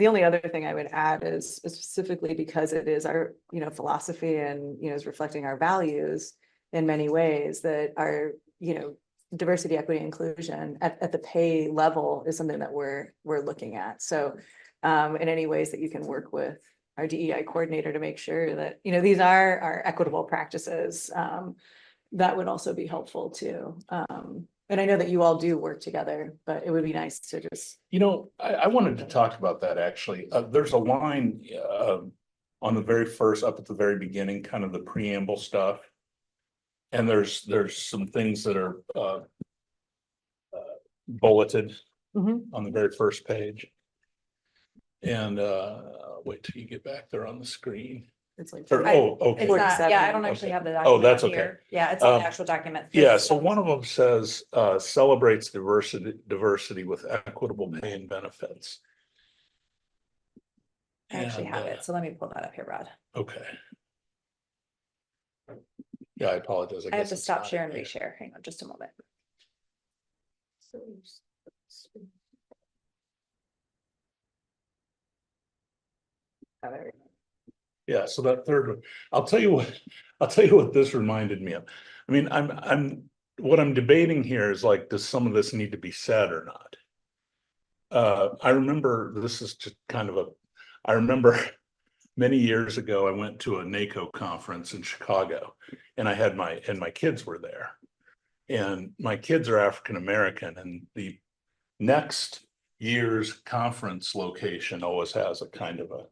The only other thing I would add is specifically because it is our, philosophy and, is reflecting our values in many ways, that our, diversity, equity, inclusion at the pay level is something that we're looking at. So in any ways that you can work with our DEI coordinator to make sure that, these are our equitable practices, that would also be helpful too. And I know that you all do work together, but it would be nice to just. I wanted to talk about that actually. There's a line on the very first, up at the very beginning, kind of the preamble stuff. And there's some things that are bulleted on the very first page. And wait till you get back there on the screen. It's like, okay. It's not, yeah, I don't actually have the document. Oh, that's okay. Here. Yeah, it's on the actual document. Yeah, so one of them says celebrates diversity with equitable pay and benefits. I actually have it, so let me pull that up here, Rod. Okay. Yeah, I apologize. I have to stop share and reshare. Hang on just a moment. Yeah, so that third one, I'll tell you what this reminded me of. I mean, what I'm debating here is like, does some of this need to be said or not? I remember, this is just kind of I remember many years ago, I went to a NACO conference in Chicago, and I had my kids were there, and my kids are African-American, and the next year's conference location always has a kind of a,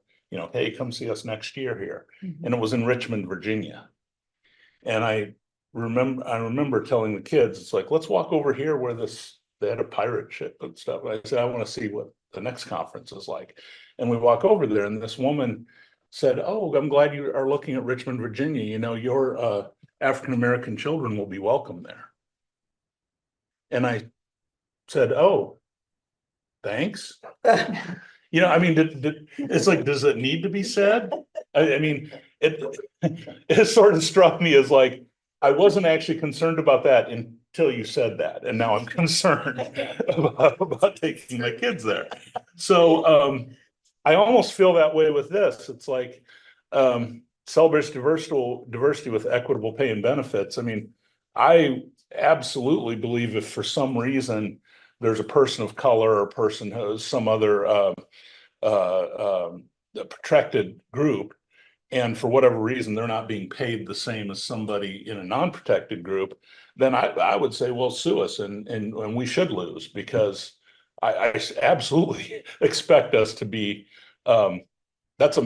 hey, come see us next year here. And it was in Richmond, Virginia. And I remember telling the kids, it's like, let's walk over here where they had a pirate ship and stuff. I said, I want to see what the next conference is like. And we walk over there, and this woman said, oh, I'm glad you are looking at Richmond, Virginia. Your African-American children will be welcome there. And I said, oh, thanks. I mean, it's like, does it need to be said? I mean, it sort of struck me as like, I wasn't actually concerned about that until you said that. And now I'm concerned about taking my kids there. So I almost feel that way with this. It's like, celebrates diversity with equitable pay and benefits. I mean, I absolutely believe if for some reason there's a person of color or a person who has some other protected group, and for whatever reason they're not being paid the same as somebody in a non-protected group, then I would say, well, sue us, and we should lose, because I absolutely expect us to be. That's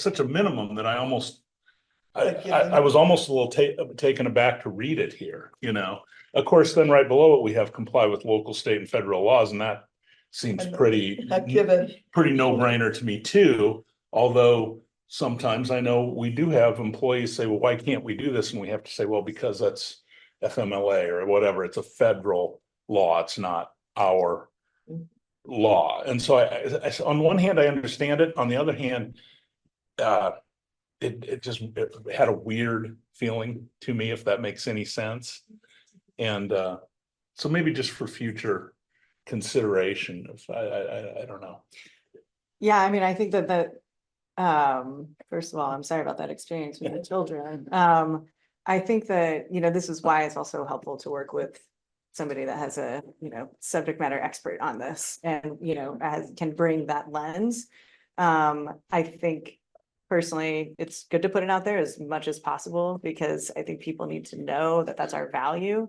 such a minimum that I was almost a little taken aback to read it here. Of course, then right below it, we have comply with local, state, and federal laws, and that seems pretty no-brainer to me too. Although sometimes I know we do have employees say, well, why can't we do this? And we have to say, well, because that's FMLA or whatever. It's a federal law. It's not our law. And so I on one hand, I understand it. On the other hand, it had a weird feeling to me, if that makes any sense. And so maybe just for future consideration, I don't know. Yeah, I mean, I think that first of all, I'm sorry about that experience with the children. I think that, this is why it's also helpful to work with somebody that has a, subject matter expert on this, and, can bring that lens. I think personally, it's good to put it out there as much as possible, because I think people need to know that that's our value,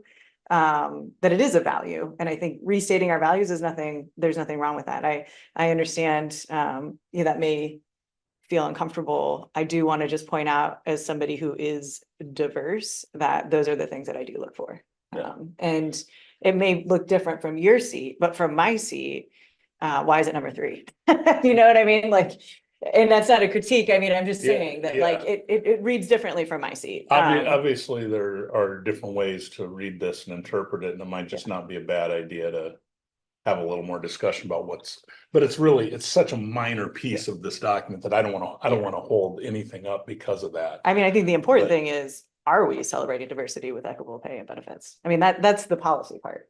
that it is a value. And I think restating our values is there's nothing wrong with that. I understand, that may feel uncomfortable. I do want to just point out, as somebody who is diverse, that those are the things that I do look for. Yeah. And it may look different from your seat, but from my seat, why is it number 3? You know what I mean? Like, and that's not a critique. I mean, I'm just saying that like it reads differently from my seat. Obviously, there are different ways to read this and interpret it, and it might just not be a bad idea to have a little more discussion about but it's such a minor piece of this document that I don't want to hold anything up because of that. I mean, I think the important thing is, are we celebrating diversity with equitable pay and benefits? I mean, that's the policy part.